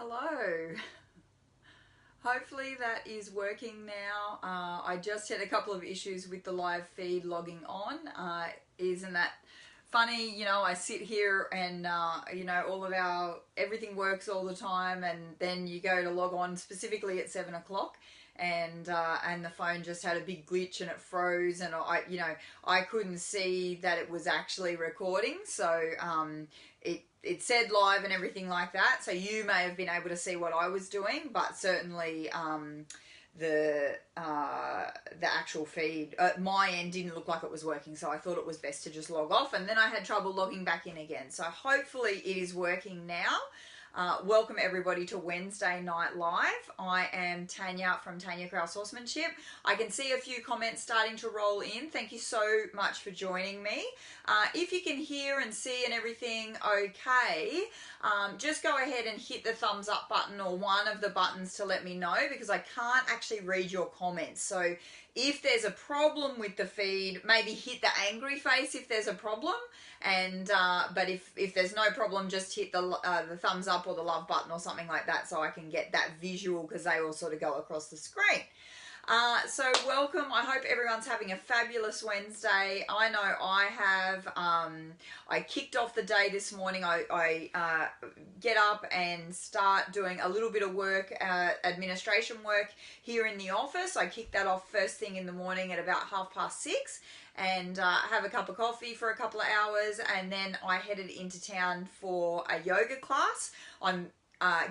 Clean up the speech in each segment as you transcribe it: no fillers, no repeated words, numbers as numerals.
Hello. Hopefully that is working now. I just had a couple of issues with the live feed logging on. Isn't that funny? You know, I sit here and, you know, everything works all the time, and then you go to log on specifically at 7 o'clock. And the phone just had a big glitch and it froze, and I couldn't see that it was actually recording, so it said live and everything like that, so you may have been able to see what I was doing, but certainly the actual feed my end didn't look like it was working, so I thought it was best to just log off, and then I had trouble logging back in again. So hopefully it is working now. Welcome everybody to Wednesday Night Live. I am Tanja from Tanja Kraus Horsemanship. I can see a few comments starting to roll in. Thank you so much for joining me. If you can hear and see and everything okay, just go ahead and hit the thumbs up button or one of the buttons to let me know, because I can't actually read your comments. So if there's a problem with the feed, maybe hit the angry face if there's a problem, and but if there's no problem, just hit the thumbs up or the love button or something like that, so I can get that visual, because they all sort of go across the screen. So welcome. I hope everyone's having a fabulous Wednesday. I know I have. I kicked off the day this morning. I get up and start doing a little bit of work, administration work here in the office. I kicked that off first thing in the morning at about 6:30, and have a cup of coffee for a couple of hours, and then I headed into town for a yoga class. I'm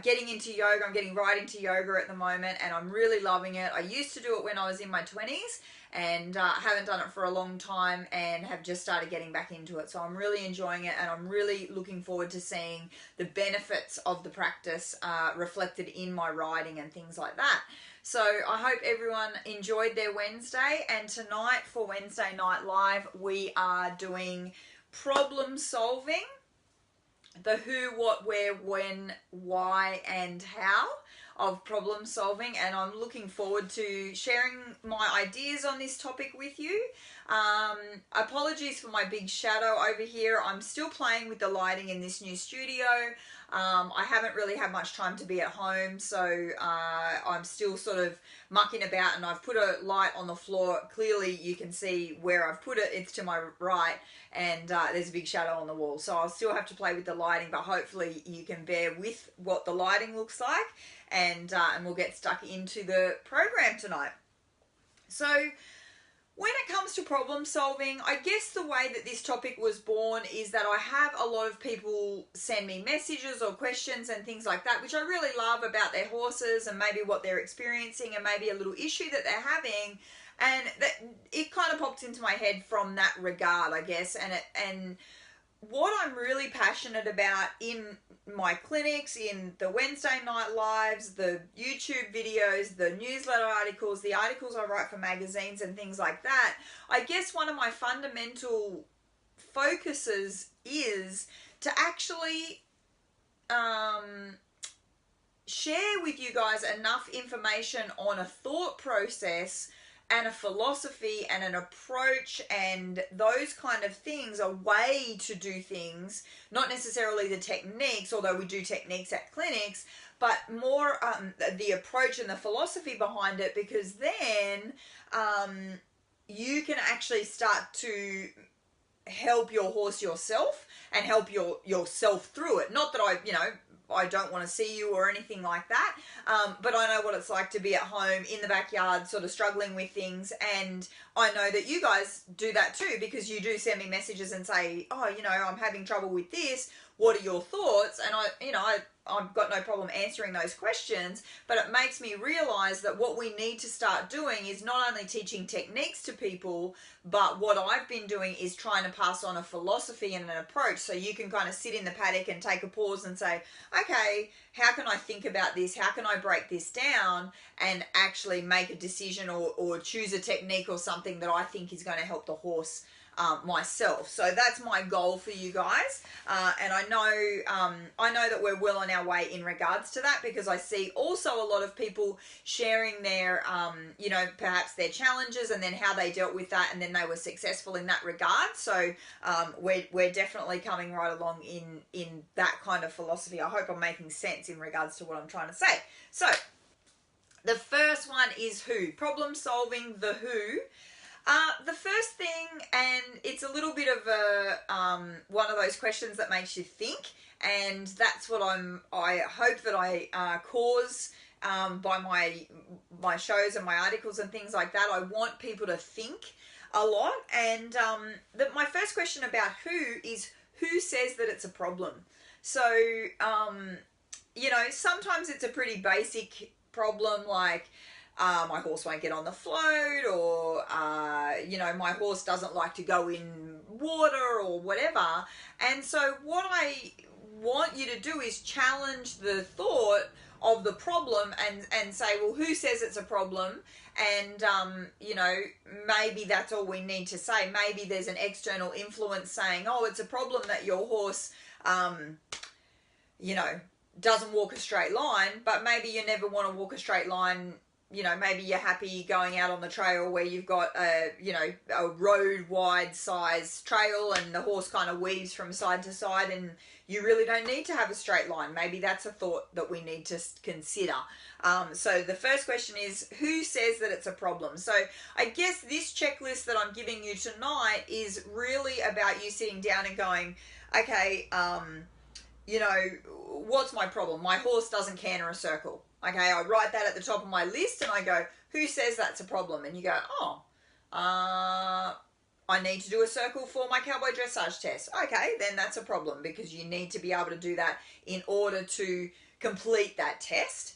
getting into yoga. I'm getting right into yoga at the moment, and I'm really loving it. I used to do it when I was in my 20s, and haven't done it for a long time, and have just started getting back into it. So I'm really enjoying it, and I'm really looking forward to seeing the benefits of the practice reflected in my riding and things like that. So I hope everyone enjoyed their Wednesday, and tonight for Wednesday Night Live we are doing problem solving. The who, what, where, when, why, and how of problem solving, and I'm looking forward to sharing my ideas on this topic with you. Apologies for my big shadow over here. I'm still playing with the lighting in this new studio. I haven't really had much time to be at home, so I'm still sort of mucking about, and I've put a light on the floor. Clearly you can see where I've put it. It's to my right, and there's a big shadow on the wall, so I'll still have to play with the lighting, but hopefully you can bear with what the lighting looks like, and we'll get stuck into the program tonight. So when it comes to problem solving, I guess the way that this topic was born is that I have a lot of people send me messages or questions and things like that, which I really love, about their horses and maybe what they're experiencing and maybe a little issue that they're having. And it kind of popped into my head from that regard, I guess. And what I'm really passionate about in my clinics, in the Wednesday Night Lives, the YouTube videos, the newsletter articles, the articles I write for magazines and things like that, I guess one of my fundamental focuses is to actually share with you guys enough information on a thought process and a philosophy and an approach and those kind of things, a way to do things, not necessarily the techniques, although we do techniques at clinics, but more the approach and the philosophy behind it, because then you can actually start to help your horse yourself and help yourself through it. Not that I don't want to see you or anything like that, but I know what it's like to be at home in the backyard sort of struggling with things, and I know that you guys do that too, because you do send me messages and say, oh, I'm having trouble with this, what are your thoughts? And I've got no problem answering those questions, but it makes me realize that what we need to start doing is not only teaching techniques to people, but what I've been doing is trying to pass on a philosophy and an approach, so you can kind of sit in the paddock and take a pause and say, okay, how can I think about this? How can I break this down and actually make a decision or choose a technique or something that I think is going to help the horse myself. So that's my goal for you guys, and I know that we're well on our way in regards to that, because I see also a lot of people sharing their perhaps their challenges and then how they dealt with that, and then they were successful in that regard. So we're definitely coming right along in that kind of philosophy. I hope I'm making sense in regards to what I'm trying to say. So the first one is who. Problem solving, the who. The first thing, and it's a little bit of a one of those questions that makes you think, and that's what I hope that I cause by my shows and my articles and things like that. I want people to think a lot, and my first question about who is, who says that it's a problem? So sometimes it's a pretty basic problem, like my horse won't get on the float, or my horse doesn't like to go in water, or whatever. And so what I want you to do is challenge the thought of the problem and say, well, who says it's a problem? And maybe that's all we need to say. Maybe there's an external influence saying, oh, it's a problem that your horse doesn't walk a straight line. But maybe you never want to walk a straight line. Maybe you're happy going out on the trail where you've got a road wide size trail, and the horse kind of weaves from side to side, and you really don't need to have a straight line. Maybe that's a thought that we need to consider. So the first question is, who says that it's a problem? So I guess this checklist that I'm giving you tonight is really about you sitting down and going, okay, what's my problem? My horse doesn't canter a circle. Okay, I write that at the top of my list and I go, who says that's a problem? And you go, I need to do a circle for my cowboy dressage test. Okay, then that's a problem, because you need to be able to do that in order to complete that test.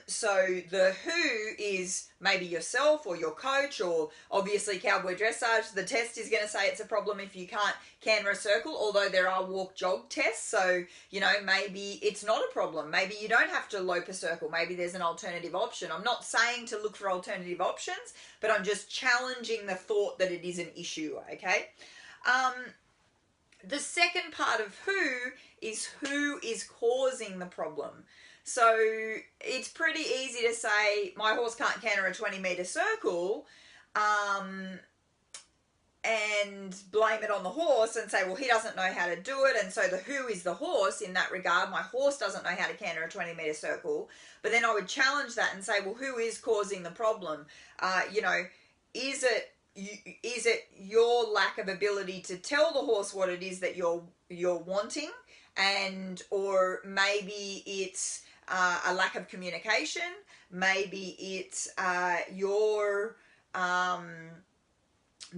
So the who is maybe yourself or your coach, or obviously cowboy dressage. The test is going to say it's a problem if you can't canter a circle, although there are walk jog tests. So, maybe it's not a problem. Maybe you don't have to lope a circle. Maybe there's an alternative option. I'm not saying to look for alternative options, but I'm just challenging the thought that it is an issue. Okay. The second part of who is causing the problem. So it's pretty easy to say my horse can't canter a 20-meter circle and blame it on the horse and say, well, he doesn't know how to do it. And so the who is the horse in that regard. My horse doesn't know how to canter a 20-meter circle. But then I would challenge that and say, well, who is causing the problem? Is it your lack of ability to tell the horse what it is that you're wanting? Or maybe it's a lack of communication. Maybe it's your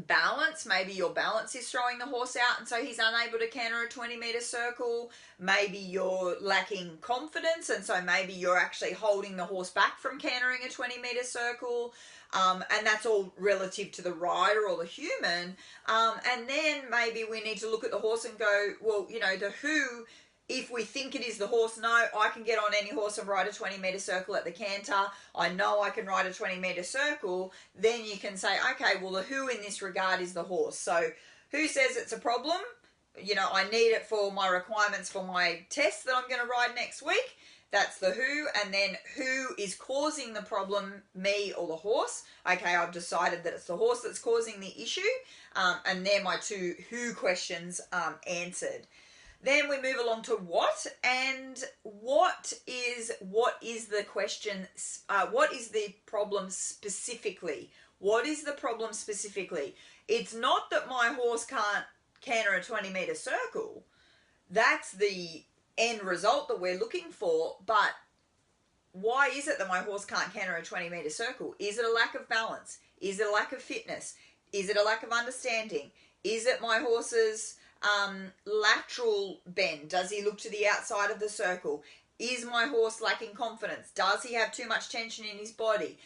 balance. Maybe your balance is throwing the horse out, and so he's unable to canter a 20-meter circle. Maybe you're lacking confidence, and so maybe you're actually holding the horse back from cantering a 20-meter circle. And that's all relative to the rider or the human. And then maybe we need to look at the horse and go, well, the who. If we think it is the horse, no, I can get on any horse and ride a 20-meter circle at the canter. I know I can ride a 20-meter circle. Then you can say, okay, well, the who in this regard is the horse. So who says it's a problem? I need it for my requirements for my test that I'm going to ride next week. That's the who. And then who is causing the problem, me or the horse? Okay, I've decided that it's the horse that's causing the issue. And they're my two who questions answered. Then we move along to what, and what is the question, what is the problem specifically? What is the problem specifically? It's not that my horse can't canter a 20-meter circle. That's the end result that we're looking for, but why is it that my horse can't canter a 20-meter circle? Is it a lack of balance? Is it a lack of fitness? Is it a lack of understanding? Is it my horse's lateral bend? Does he look to the outside of the circle? Is my horse lacking confidence? Does he have too much tension in his body?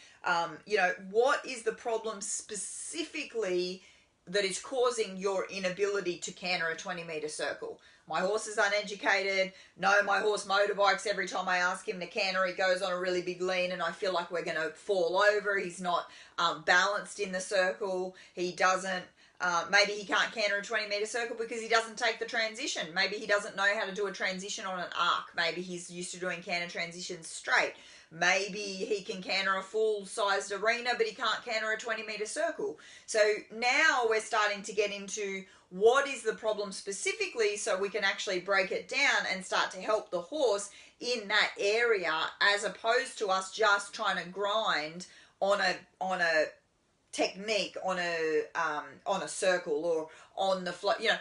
What is the problem specifically that is causing your inability to canter a 20-meter circle? My horse is uneducated. No, my horse motorbikes. Every time I ask him to canter, he goes on a really big lean and I feel like we're going to fall over. He's not balanced in the circle. He doesn't Maybe he can't canter a 20-meter circle because he doesn't take the transition. Maybe he doesn't know how to do a transition on an arc. Maybe he's used to doing canter transitions straight. Maybe he can canter a full-sized arena, but he can't canter a 20-meter circle. So now we're starting to get into what is the problem specifically, so we can actually break it down and start to help the horse in that area, as opposed to us just trying to grind on a technique, on a circle or on the float. You know,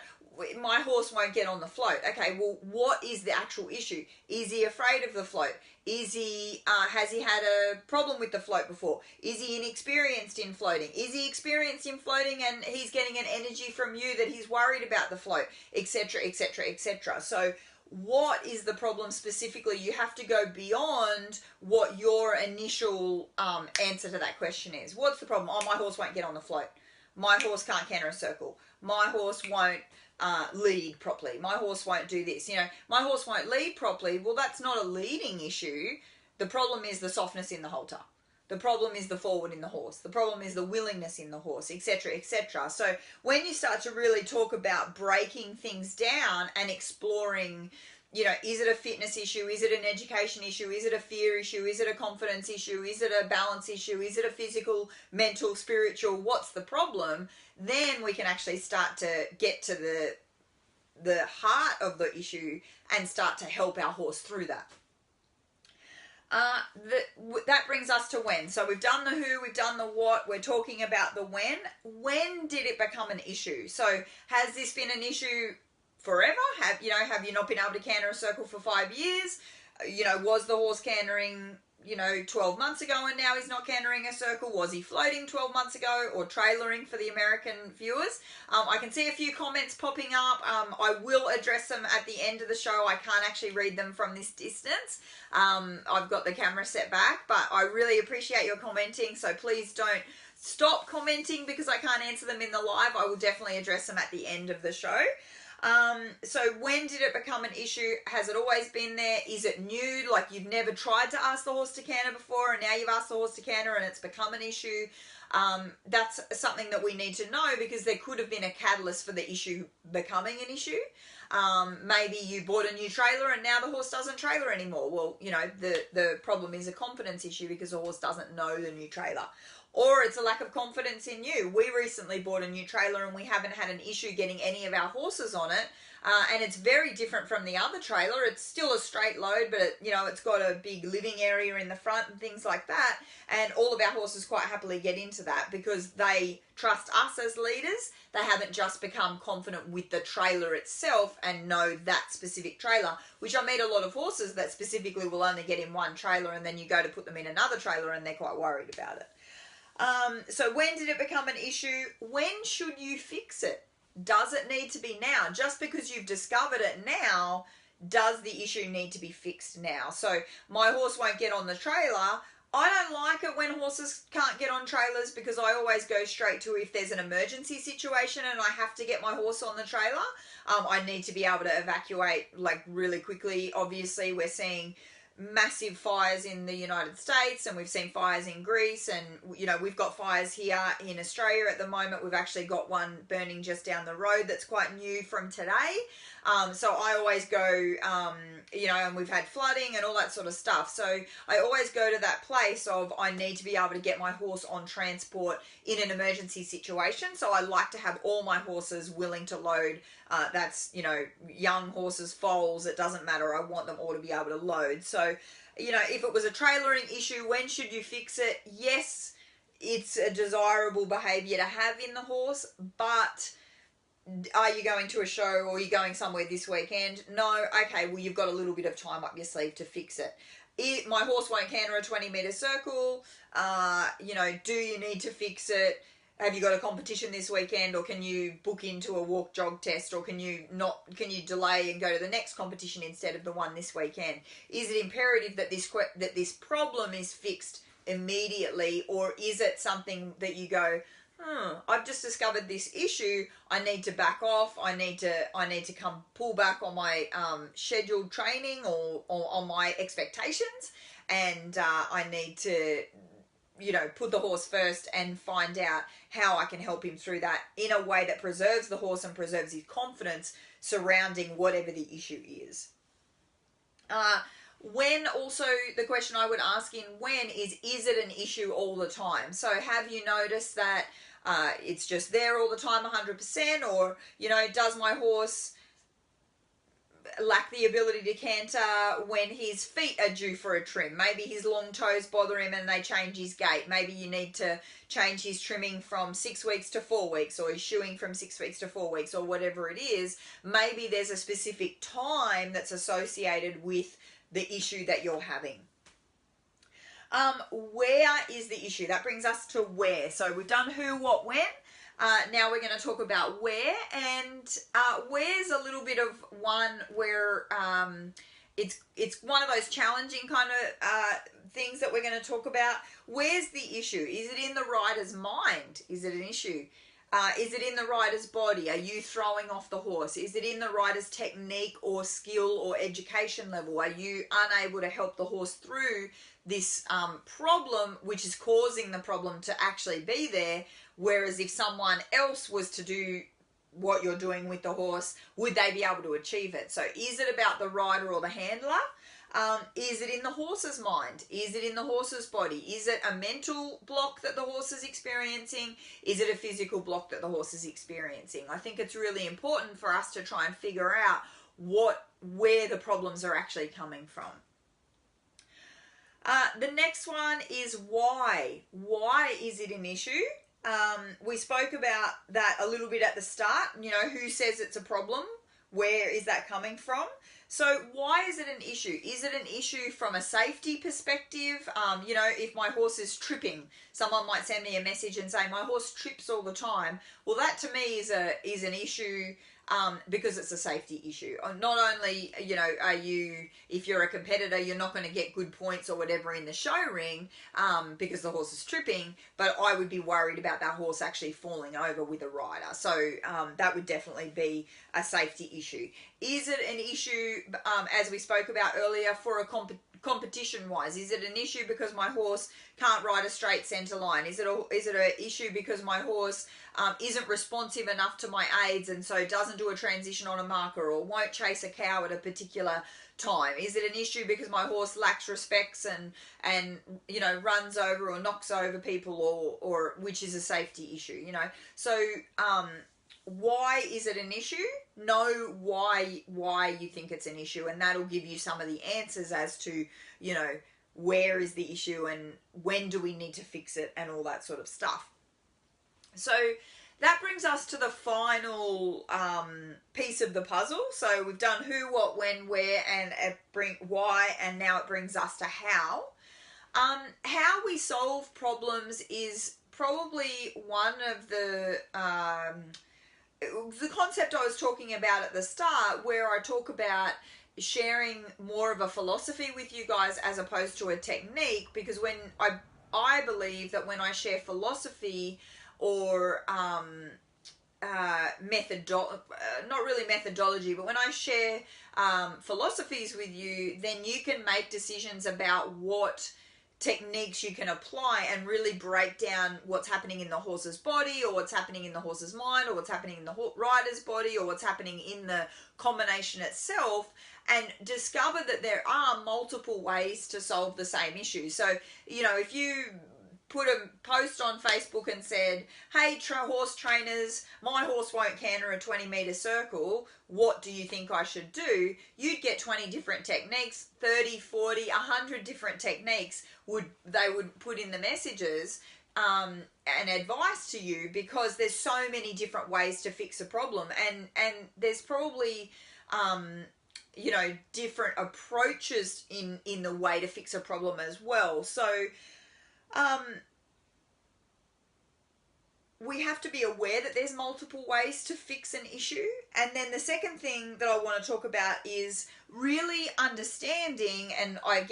my horse won't get on the float. Okay, well, what is the actual issue? Is he afraid of the float? Is he has he had a problem with the float before? Is he inexperienced in floating? Is he experienced in floating and he's getting an energy from you that he's worried about the float, etc., etc., etc. So what is the problem specifically? You have to go beyond what your initial answer to that question is. What's the problem? Oh, my horse won't get on the float. My horse can't canter a circle. My horse won't lead properly. My horse won't do this. You know, my horse won't lead properly. Well, that's not a leading issue. The problem is the softness in the halter. The problem is the forward in the horse. The problem is the willingness in the horse, etc., etc. So when you start to really talk about breaking things down and exploring, you know, is it a fitness issue? Is it an education issue? Is it a fear issue? Is it a confidence issue? Is it a balance issue? Is it a physical, mental, spiritual? What's the problem? Then we can actually start to get to the heart of the issue and start to help our horse through that. That brings us to when. So we've done the who, we've done the what, we're talking about the when. When did it become an issue? So has this been an issue forever? Have you not been able to canter a circle for 5 years? You know, was the horse cantering, 12 months ago and now he's not cantering a circle? Was he floating 12 months ago, or trailering for the American viewers? I can see a few comments popping up. I will address them at the end of the show. I can't actually read them from this distance. I've got the camera set back, but I really appreciate your commenting, so please don't stop commenting because I can't answer them in the live. I will definitely address them at the end of the show. So when did it become an issue? Has it always been there? Is it new? Like you've never tried to ask the horse to canter before and now you've asked the horse to canter and it's become an issue? That's something that we need to know, because there could have been a catalyst for the issue becoming an issue. Maybe you bought a new trailer and now the horse doesn't trailer anymore. Well, the problem is a confidence issue because the horse doesn't know the new trailer. Or it's a lack of confidence in you. We recently bought a new trailer and we haven't had an issue getting any of our horses on it. And it's very different from the other trailer. It's still a straight load, but it's got a big living area in the front and things like that. And all of our horses quite happily get into that because they trust us as leaders. They haven't just become confident with the trailer itself and know that specific trailer, which I meet a lot of horses that specifically will only get in one trailer, and then you go to put them in another trailer and they're quite worried about it. So when did it become an issue? When should you fix it? Does it need to be now? Just because you've discovered it now, does the issue need to be fixed now? So my horse won't get on the trailer. I don't like it when horses can't get on trailers, because I always go straight to if there's an emergency situation and I have to get my horse on the trailer. I need to be able to evacuate like really quickly. Obviously, we're seeing massive fires in the United States and we've seen fires in Greece, and we've got fires here in Australia at the moment. We've actually got one burning just down the road that's quite new from today. So I always go, and we've had flooding and all that sort of stuff. So I always go to that place of I need to be able to get my horse on transport in an emergency situation. So I like to have all my horses willing to load. That's, young horses, foals, it doesn't matter. I want them all to be able to load. So, if it was a trailering issue, when should you fix it? Yes, it's a desirable behavior to have in the horse, but are you going to a show or are you going somewhere this weekend? No. Okay, well, you've got a little bit of time up your sleeve to fix it. My horse won't canter a 20-meter circle. Do you need to fix it? Have you got a competition this weekend, or can you book into a walk jog test, or can you delay and go to the next competition instead of the one this weekend? Is it imperative that this problem is fixed immediately, or is it something that you go, I've just discovered this issue, I need to back off, I need to come pull back on my scheduled training or on my expectations, and I need to put the horse first and find out how I can help him through that in a way that preserves the horse and preserves his confidence surrounding whatever the issue is. When also, the question I would ask in when is it an issue all the time? So have you noticed that it's just there all the time 100%, or, does my horse lack the ability to canter when his feet are due for a trim? Maybe his long toes bother him and they change his gait. Maybe you need to change his trimming from 6 weeks to 4 weeks, or his shoeing from 6 weeks to 4 weeks, or whatever it is. Maybe there's a specific time that's associated with the issue that you're having. Where is the issue? That brings us to where. So we've done who, what, when. Now we're going to talk about where, and where's a little bit of one where it's one of those challenging kind of things that we're going to talk about. Where's the issue? Is it in the rider's mind? Is it an issue? Is it in the rider's body? Are you throwing off the horse? Is it in the rider's technique or skill or education level? Are you unable to help the horse through this problem, which is causing the problem to actually be there? Whereas if someone else was to do what you're doing with the horse, would they be able to achieve it? So is it about the rider or the handler? Is it in the horse's mind? Is it in the horse's body? Is it a mental block that the horse is experiencing? Is it a physical block that the horse is experiencing? I think it's really important for us to try and figure out where the problems are actually coming from. The next one is why. Why is it an issue? We spoke about that a little bit at the start. Who says it's a problem? Where is that coming from? So why is it an issue? Is it an issue from a safety perspective? If my horse is tripping, someone might send me a message and say, my horse trips all the time. Well, that to me is an issue because it's a safety issue. Not only, if you're a competitor, you're not going to get good points or whatever in the show ring because the horse is tripping, but I would be worried about that horse actually falling over with a rider. So that would definitely be a safety issue. Is it an issue, as we spoke about earlier, for a competition-wise? Is it an issue because my horse can't ride a straight centre line? Is it an issue because my horse isn't responsive enough to my aids and so doesn't do a transition on a marker or won't chase a cow at a particular time? Is it an issue because my horse lacks respects and runs over or knocks over people or which is a safety issue? So why is it an issue? Know why you think it's an issue, and that'll give you some of the answers as to where is the issue and when do we need to fix it and all that sort of stuff. So that brings us to the final piece of the puzzle. So we've done who, what, when, where, and why, and now it brings us to how. How we solve problems is probably one of the concept I was talking about at the start, where I talk about sharing more of a philosophy with you guys as opposed to a technique, because when I believe that when I share philosophy or not really methodology, but when I share philosophies with you, then you can make decisions about what techniques you can apply and really break down what's happening in the horse's body, or what's happening in the horse's mind, or what's happening in the rider's body, or what's happening in the combination itself, and discover that there are multiple ways to solve the same issue. So, if you put a post on Facebook and said, hey, horse trainers, my horse won't canter a 20-meter circle, what do you think I should do? You'd get 20 different techniques, 30, 40, 100 different techniques they would put in the messages and advice to you, because there's so many different ways to fix a problem, and there's probably different approaches in the way to fix a problem as well. So we have to be aware that there's multiple ways to fix an issue. And then the second thing that I want to talk about is really understanding, and I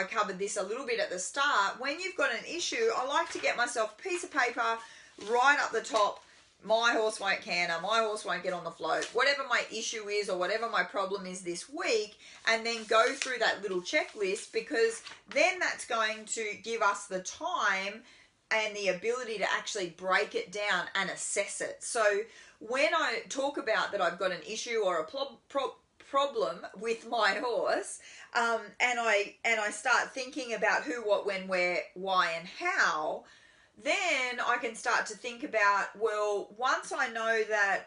covered this a little bit at the start, when you've got an issue, I like to get myself a piece of paper right up the top. My horse won't canter, my horse won't get on the float, whatever my issue is or whatever my problem is this week, and then go through that little checklist, because then that's going to give us the time and the ability to actually break it down and assess it. So when I talk about that I've got an issue or a problem with my horse, and I start thinking about who, what, when, where, why, and how, then I can start to think about, well, once I know that,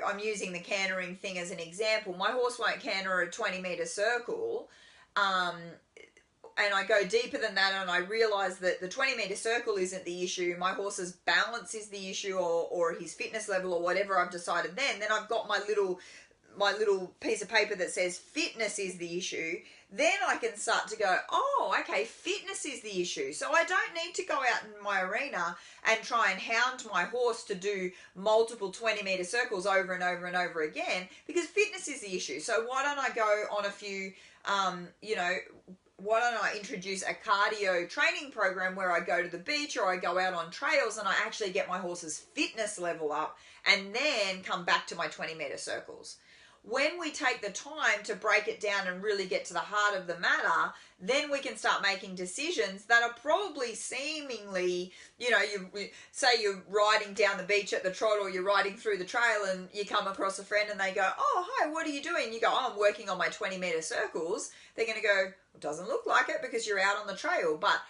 I'm using the cantering thing as an example. My horse won't canter a 20-meter circle, and I go deeper than that, and I realize that the 20-meter circle isn't the issue. My horse's balance is the issue, or his fitness level, or whatever I've decided. Then I've got my little piece of paper that says fitness is the issue. Then I can start to go, oh, okay, fitness is the issue. So I don't need to go out in my arena and try and hound my horse to do multiple 20-meter circles over and over and over again, because fitness is the issue. So why don't I go on a few, why don't I introduce a cardio training program where I go to the beach or I go out on trails and I actually get my horse's fitness level up and then come back to my 20-meter circles. When we take the time to break it down and really get to the heart of the matter, then we can start making decisions that are probably seemingly, you say you're riding down the beach at the trot, or you're riding through the trail and you come across a friend and they go, oh, hi, what are you doing? You go, oh, I'm working on my 20-meter circles. They're going to go, it doesn't look like it because you're out on the trail. But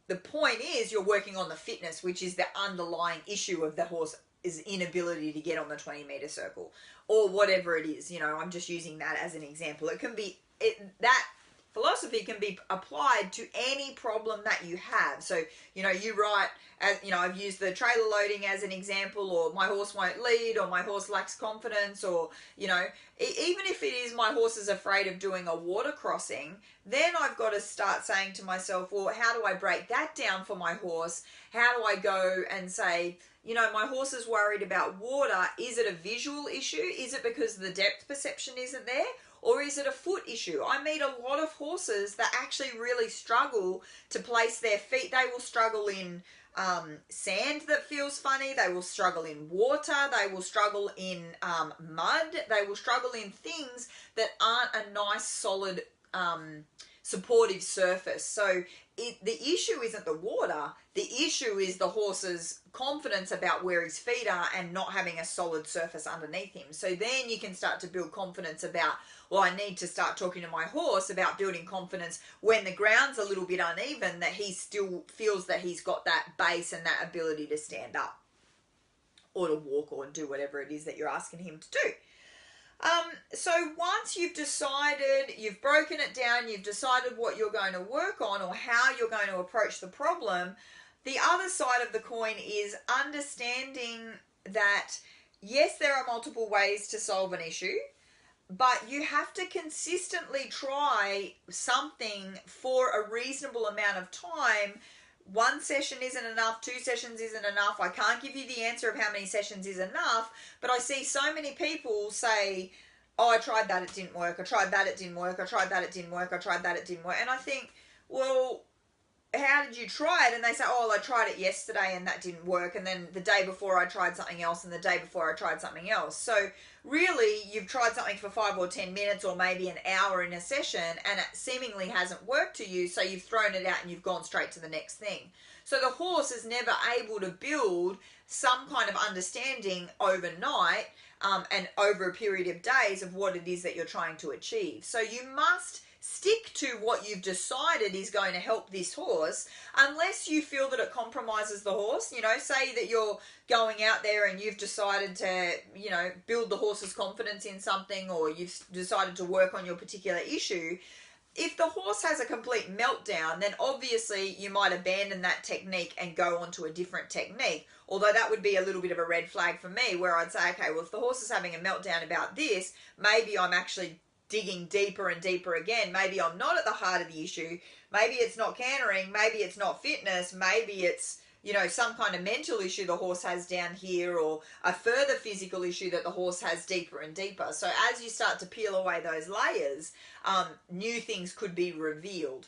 the point is you're working on the fitness, which is the underlying issue of the horse's inability to get on the 20-meter circle, or whatever it is. I'm just using that as an example. It can be, that philosophy can be applied to any problem that you have. So, you write, as I've used the trailer loading as an example, or my horse won't lead, or my horse lacks confidence, or, even if it is my horse is afraid of doing a water crossing, then I've got to start saying to myself, well, how do I break that down for my horse? How do I go and say, my horse is worried about water. Is it a visual issue? Is it because the depth perception isn't there? Or is it a foot issue? I meet a lot of horses that actually really struggle to place their feet. They will struggle in sand that feels funny. They will struggle in water. They will struggle in mud. They will struggle in things that aren't a nice, solid, supportive surface. So the issue isn't the water. The issue is the horse's confidence about where his feet are and not having a solid surface underneath him. So then you can start to build confidence about, well, I need to start talking to my horse about building confidence when the ground's a little bit uneven, that he still feels that he's got that base and that ability to stand up or to walk or do whatever it is that you're asking him to do. So once you've decided, you've broken it down, you've decided what you're going to work on or how you're going to approach the problem, the other side of the coin is understanding that, yes, there are multiple ways to solve an issue, but you have to consistently try something for a reasonable amount of time. One session isn't enough, 2 sessions isn't enough. I can't give you the answer of how many sessions is enough, but I see so many people say, oh, I tried that, it didn't work. I tried that, it didn't work. I tried that, it didn't work. I tried that, it didn't work. And I think, well, how did you try it? And they say, oh, I tried it yesterday and that didn't work. And then the day before I tried something else, and the day before I tried something else. So really, you've tried something for 5 or 10 minutes or maybe an hour in a session, and it seemingly hasn't worked to you. So you've thrown it out and you've gone straight to the next thing. So the horse is never able to build some kind of understanding overnight and over a period of days of what it is that you're trying to achieve. So you must stick to what you've decided is going to help this horse, unless you feel that it compromises the horse. Say that you're going out there and you've decided to, build the horse's confidence in something, or you've decided to work on your particular issue. If the horse has a complete meltdown, then obviously you might abandon that technique and go on to a different technique. Although that would be a little bit of a red flag for me, where I'd say, okay, well, if the horse is having a meltdown about this, maybe I'm actually digging deeper and deeper again. Maybe I'm not at the heart of the issue. Maybe it's not cantering. Maybe it's not fitness. Maybe it's, some kind of mental issue the horse has down here, or a further physical issue that the horse has deeper and deeper. So as you start to peel away those layers, new things could be revealed.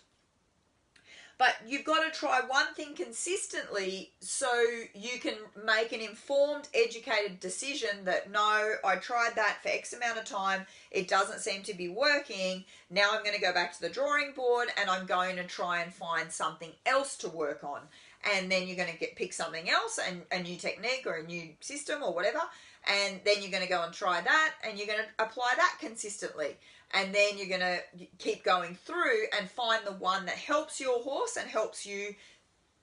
But you've got to try one thing consistently so you can make an informed, educated decision that, no, I tried that for X amount of time. It doesn't seem to be working. Now I'm going to go back to the drawing board and I'm going to try and find something else to work on. and then you're going to pick something else, and a new technique or a new system or whatever, and then you're going to go and try that, and you're going to apply that consistently, and then you're going to keep going through and find the one that helps your horse and helps you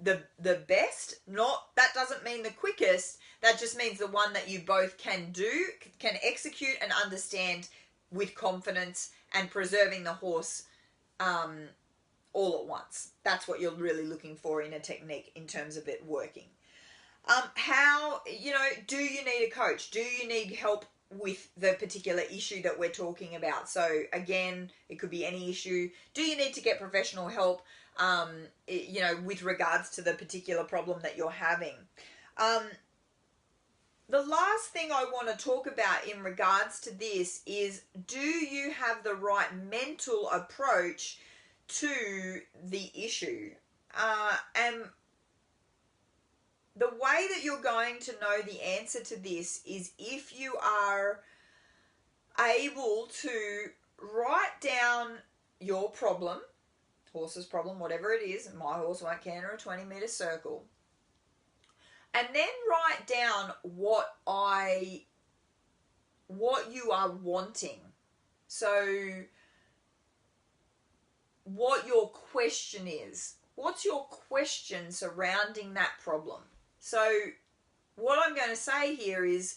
the best. Not, that doesn't mean the quickest, that just means the one that you both can do, can execute and understand with confidence, and preserving the horse all at once. That's what you're really looking for in a technique in terms of it working. How, do you need a coach? Do you need help with the particular issue that we're talking about? So again, it could be any issue. Do you need to get professional help, with regards to the particular problem that you're having? The last thing I want to talk about in regards to this is, do you have the right mental approach to the issue? And the way that you're going to know the answer to this is if you are able to write down your problem, horse's problem, whatever it is. My horse won't canter a 20-meter circle. And then write down what you are wanting. So what your question is. What's your question surrounding that problem? So what I'm going to say here is,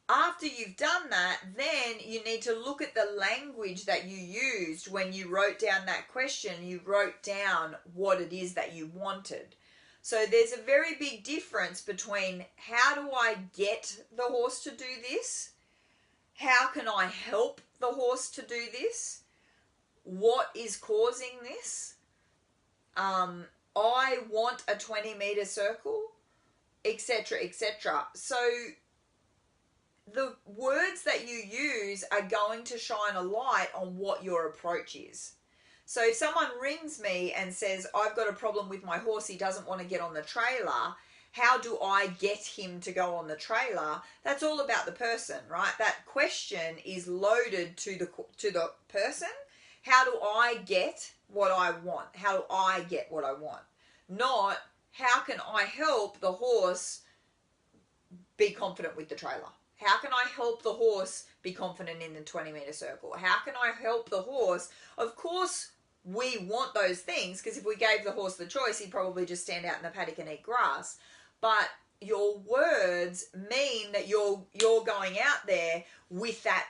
after you've done that, then you need to look at the language that you used when you wrote down that question. You wrote down what it is that you wanted. So there's a very big difference between, how do I get the horse to do this? How can I help the horse to do this? What is causing this? I want a 20-meter circle, etc., etc. So the words that you use are going to shine a light on what your approach is. So if someone rings me and says, I've got a problem with my horse, he doesn't want to get on the trailer, how do I get him to go on the trailer? That's all about the person, right? That question is loaded to the person. How do I get what I want? How do I get what I want? Not, how can I help the horse be confident with the trailer? How can I help the horse be confident in the 20-meter circle? How can I help the horse? Of course, we want those things, because if we gave the horse the choice, he'd probably just stand out in the paddock and eat grass. But your words mean that you're going out there with that.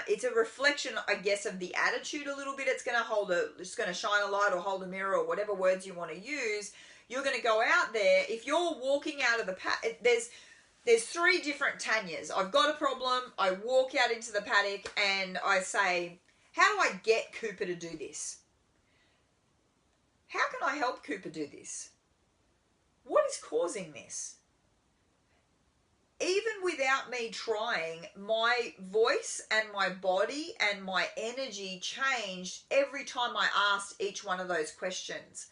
It's a reflection, I guess, of the attitude a little bit. It's going to shine a light or hold a mirror or whatever words you want to use. You're going to go out there. If you're walking out of the paddock, there's three different Tanjas. I've got a problem. I walk out into the paddock and I say, how do I get Cooper to do this? How can I help Cooper do this? What is causing this? Even without me trying, my voice and my body and my energy changed every time I asked each one of those questions.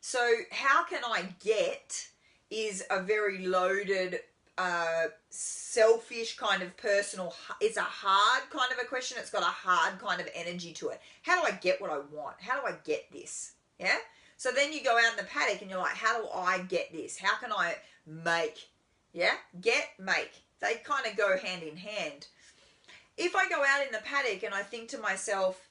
So how can I get is a very loaded, selfish kind of personal, it's a hard kind of a question. It's got a hard kind of energy to it. How do I get what I want? How do I get this? Yeah. So then you go out in the paddock and you're like, how do I get this? How can I make? Yeah. Get, make. They kind of go hand in hand. If I go out in the paddock and I think to myself,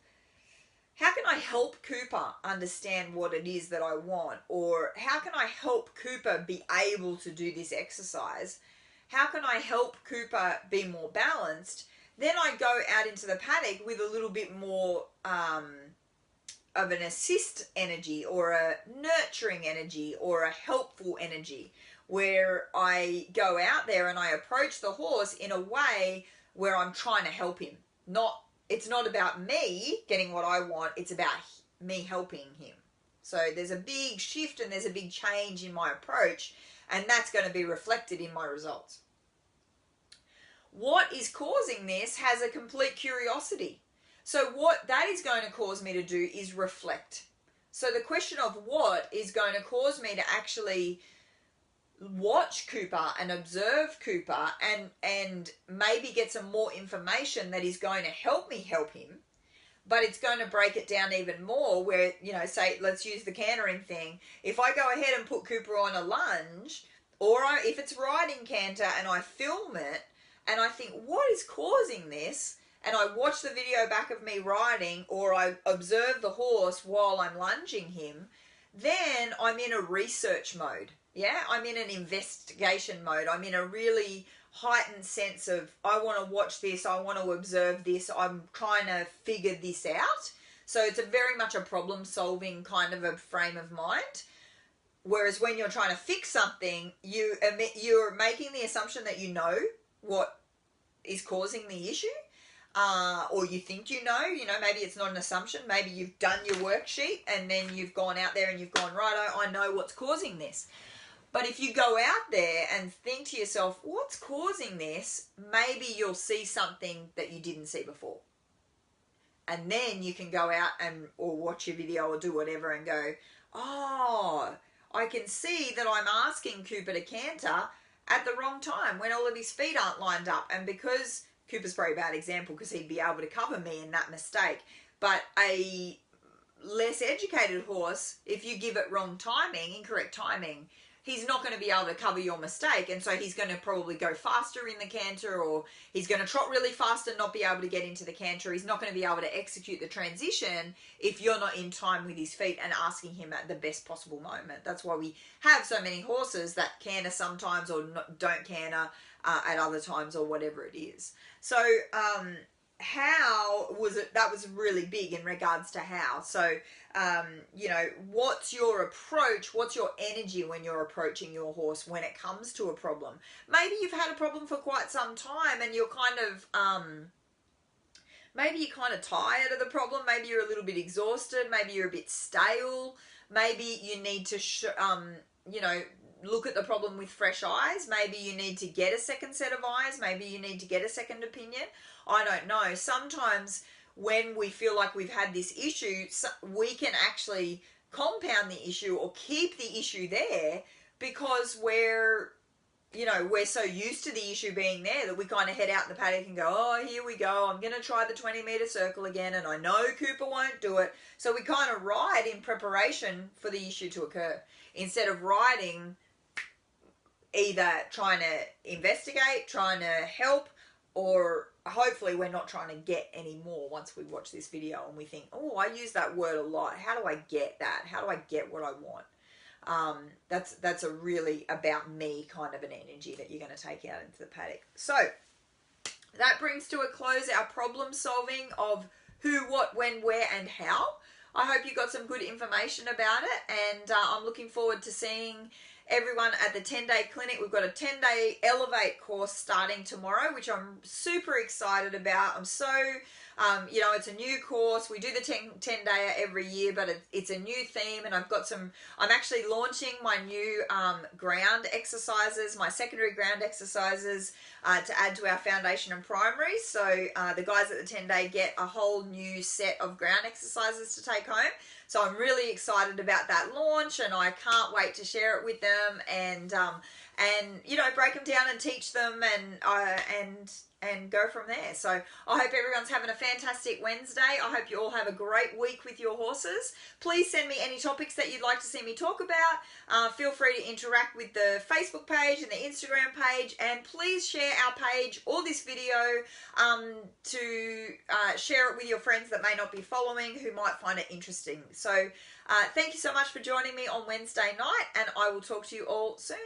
how can I help Cooper understand what it is that I want? Or how can I help Cooper be able to do this exercise? How can I help Cooper be more balanced? Then I go out into the paddock with a little bit more of an assist energy, or a nurturing energy, or a helpful energy, where I go out there and I approach the horse in a way where I'm trying to help him. It's not about me getting what I want, it's about me helping him. So there's a big shift and there's a big change in my approach, and that's going to be reflected in my results. What is causing this has a complete curiosity. So what that is going to cause me to do is reflect. So the question of what is going to cause me to actually watch Cooper and observe Cooper and maybe get some more information that is going to help me help him. but it's going to break it down even more where, you know, say, let's use the cantering thing. If I go ahead and put Cooper on a lunge, or if it's riding canter and I film it, and I think, what is causing this? And I watch the video back of me riding, or I observe the horse while I'm lunging him, then I'm in a research mode. Yeah, I'm in an investigation mode. I'm in a really heightened sense of, I want to watch this, I want to observe this, I'm trying to figure this out. So it's a very much a problem solving kind of a frame of mind. Whereas when you're trying to fix something, you're making the assumption that you know what is causing the issue, or you think you know, maybe it's not an assumption, maybe you've done your worksheet and then you've gone out there and you've gone, righto, I know what's causing this. But if you go out there and think to yourself, what's causing this? Maybe you'll see something that you didn't see before. And then you can go out or watch your video or do whatever and go, oh, I can see that I'm asking Cooper to canter at the wrong time when all of his feet aren't lined up. And because Cooper's probably a bad example because he'd be able to cover me in that mistake. But a less educated horse, if you give it wrong timing, incorrect timing, he's not going to be able to cover your mistake. And so he's going to probably go faster in the canter, or he's going to trot really fast and not be able to get into the canter. He's not going to be able to execute the transition if you're not in time with his feet and asking him at the best possible moment. That's why we have so many horses that canter sometimes or don't canter at other times or whatever it is. So how was it? That was really big in regards to how. So, what's your approach? What's your energy when you're approaching your horse when it comes to a problem? Maybe you've had a problem for quite some time and you're kind of, maybe you're kind of tired of the problem. Maybe you're a little bit exhausted. Maybe you're a bit stale. Maybe you need to, look at the problem with fresh eyes. Maybe you need to get a second set of eyes. Maybe you need to get a second opinion. I don't know. Sometimes when we feel like we've had this issue, we can actually compound the issue or keep the issue there because we're so used to the issue being there that we kind of head out in the paddock and go, oh, here we go. I'm going to try the 20-meter circle again, and I know Cooper won't do it. So we kind of ride in preparation for the issue to occur instead of riding either trying to investigate, trying to help, or hopefully we're not trying to get any more once we watch this video and we think, oh, I use that word a lot. How do I get that? How do I get what I want? That's a really about me kind of an energy that you're going to take out into the paddock. So that brings to a close our problem solving of who, what, when, where, and how. I hope you got some good information about it, and I'm looking forward to seeing everyone at the 10-day clinic. We've got a 10-day Elevate course starting tomorrow, which I'm super excited about. I'm so, it's a new course. We do the 10-day every year, but it's a new theme, and I'm actually launching my new ground exercises, my secondary ground exercises to add to our foundation and primary. So the guys at the 10-day get a whole new set of ground exercises to take home. So I'm really excited about that launch, and I can't wait to share it with them and break them down and teach them and go from there. So I hope everyone's having a fantastic Wednesday. I hope you all have a great week with your horses. Please send me any topics that you'd like to see me talk about. Feel free to interact with the Facebook page and the Instagram page, and please share our page or this video to share it with your friends that may not be following who might find it interesting. So thank you so much for joining me on Wednesday night, and I will talk to you all soon.